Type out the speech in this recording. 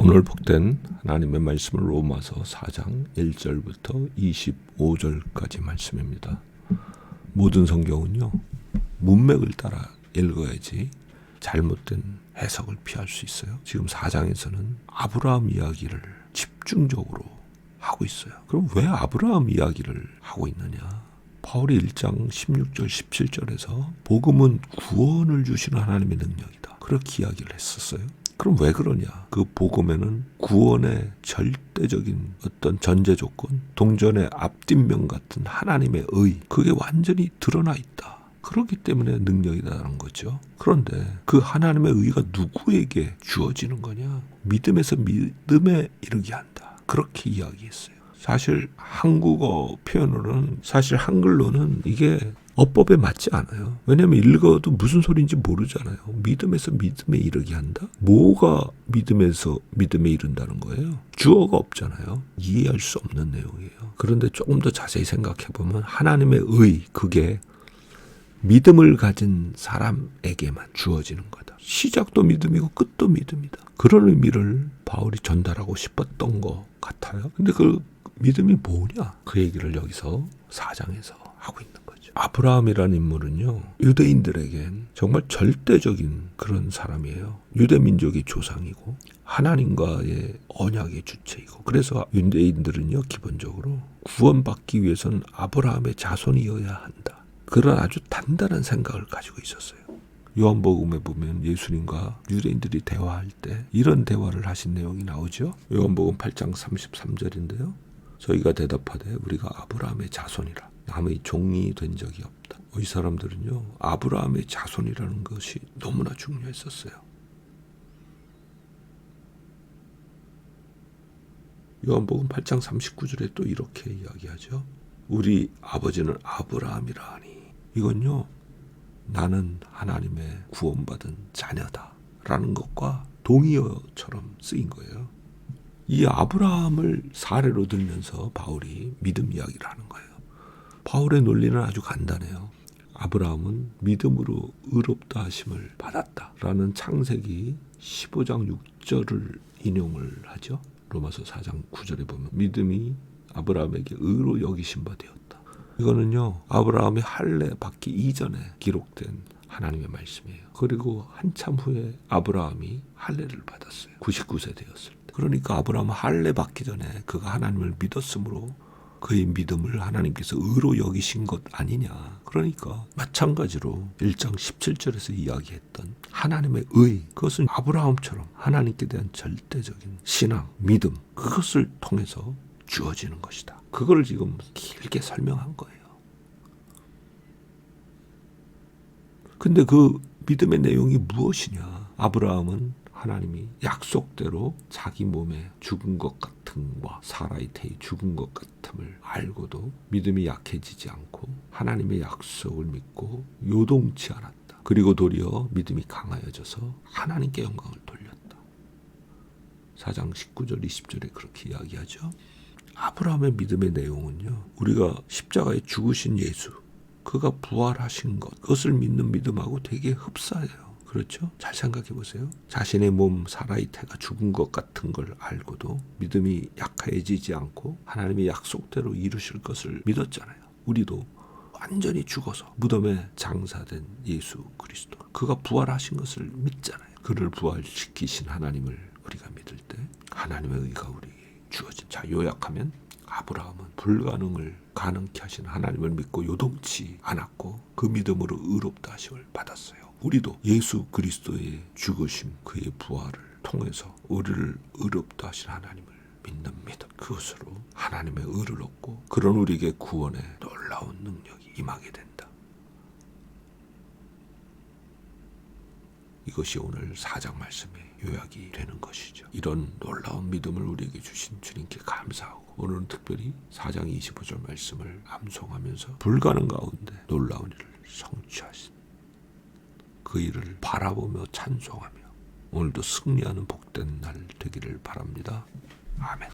오늘 복된 하나님의 말씀은 로마서 4장 1절부터 25절까지 말씀입니다. 모든 성경은요, 문맥을 따라 읽어야지 잘못된 해석을 피할 수 있어요. 지금 4장에서는 아브라함 이야기를 집중적으로 하고 있어요. 그럼 왜 아브라함 이야기를 하고 있느냐? 바울이 1장 16절 17절에서 복음은 구원을 주시는 하나님의 능력이다, 그렇게 이야기를 했었어요. 그럼 왜 그러냐? 그 복음에는 구원의 절대적인 어떤 전제 조건, 동전의 앞뒷면 같은 하나님의 의, 그게 완전히 드러나 있다. 그렇기 때문에 능력이라는 거죠. 그런데 그 하나님의 의가 누구에게 주어지는 거냐? 믿음에서 믿음에 이르게 한다, 그렇게 이야기했어요. 사실 한국어 표현으로는, 사실 한글로는 이게 어법에 맞지 않아요. 왜냐하면 읽어도 무슨 소리인지 모르잖아요. 믿음에서 믿음에 이르게 한다? 뭐가 믿음에서 믿음에 이른다는 거예요? 주어가 없잖아요. 이해할 수 없는 내용이에요. 그런데 조금 더 자세히 생각해보면 하나님의 의, 그게 믿음을 가진 사람에게만 주어지는 거다. 시작도 믿음이고 끝도 믿음이다. 그런 의미를 바울이 전달하고 싶었던 것 같아요. 근데 그 믿음이 뭐냐? 그 얘기를 여기서 4장에서 하고 있는 거죠. 아브라함이라는 인물은요, 유대인들에겐 정말 절대적인 그런 사람이에요. 유대 민족의 조상이고 하나님과의 언약의 주체이고, 그래서 유대인들은요, 기본적으로 구원받기 위해서는 아브라함의 자손이어야 한다, 그런 아주 단단한 생각을 가지고 있었어요. 요한복음에 보면 예수님과 유대인들이 대화할 때 이런 대화를 하신 내용이 나오죠. 요한복음 8장 33절인데요. 저희가 대답하되 우리가 아브라함의 자손이라, 남의 종이 된 적이 없다. 이 사람들은요, 아브라함의 자손이라는 것이 너무나 중요했었어요. 요한복음 8장 39절에 또 이렇게 이야기하죠. 우리 아버지는 아브라함이라 하니, 이건요, 나는 하나님의 구원받은 자녀다 라는 것과 동의어처럼 쓰인 거예요. 이 아브라함을 사례로 들면서 바울이 믿음 이야기를 하는 거예요. 바울의 논리는 아주 간단해요. 아브라함은 믿음으로 의롭다 하심을 받았다 라는 창세기 15장 6절을 인용을 하죠. 로마서 4장 9절에 보면 믿음이 아브라함에게 의로 여기심 바 되었다. 이거는요, 아브라함이 할례 받기 이전에 기록된 하나님의 말씀이에요. 그리고 한참 후에 아브라함이 할례를 받았어요. 99세 되었을 때. 그러니까 아브라함은 할례 받기 전에 그가 하나님을 믿었으므로 그의 믿음을 하나님께서 의로 여기신 것 아니냐. 그러니까 마찬가지로 1장 17절에서 이야기했던 하나님의 의, 그것은 아브라함처럼 하나님께 대한 절대적인 신앙, 믿음, 그것을 통해서 주어지는 것이다. 그걸 지금 길게 설명한 거예요. 근데 그 믿음의 내용이 무엇이냐? 아브라함은 하나님이 약속대로 자기 몸에 죽은 것 같음과 사라의 태의 죽은 것 같음을 알고도 믿음이 약해지지 않고 하나님의 약속을 믿고 요동치 않았다. 그리고 도리어 믿음이 강하여져서 하나님께 영광을 돌렸다. 4장 19절 20절에 그렇게 이야기하죠. 아브라함의 믿음의 내용은요, 우리가 십자가에 죽으신 예수, 그가 부활하신 것, 그것을 믿는 믿음하고 되게 흡사해요. 그렇죠? 잘 생각해 보세요. 자신의 몸 사라의 태가 죽은 것 같은 걸 알고도 믿음이 약해지지 않고 하나님의 약속대로 이루실 것을 믿었잖아요. 우리도 완전히 죽어서 무덤에 장사된 예수 그리스도, 그가 부활하신 것을 믿잖아요. 그를 부활시키신 하나님을 우리가 믿을 때 하나님의 의가 우리에게 주어진. 자, 요약하면 아브라함은 불가능을 가능케 하신 하나님을 믿고 요동치 않았고 그 믿음으로 의롭다 하심을 받았어요. 우리도 예수 그리스도의 죽으심, 그의 부활을 통해서 우리를 의롭다 하신 하나님을 믿는 믿음, 그것으로 하나님의 의를 얻고 그런 우리에게 구원의 놀라운 능력이 임하게 된다. 이것이 오늘 4장 말씀의 요약이 되는 것이죠. 이런 놀라운 믿음을 우리에게 주신 주님께 감사하고, 오늘은 특별히 4장 25절 말씀을 암송하면서 불가능 가운데 놀라운 일을 성취하신 그 일을 바라보며 찬송하며 오늘도 승리하는 복된 날 되기를 바랍니다. 아멘.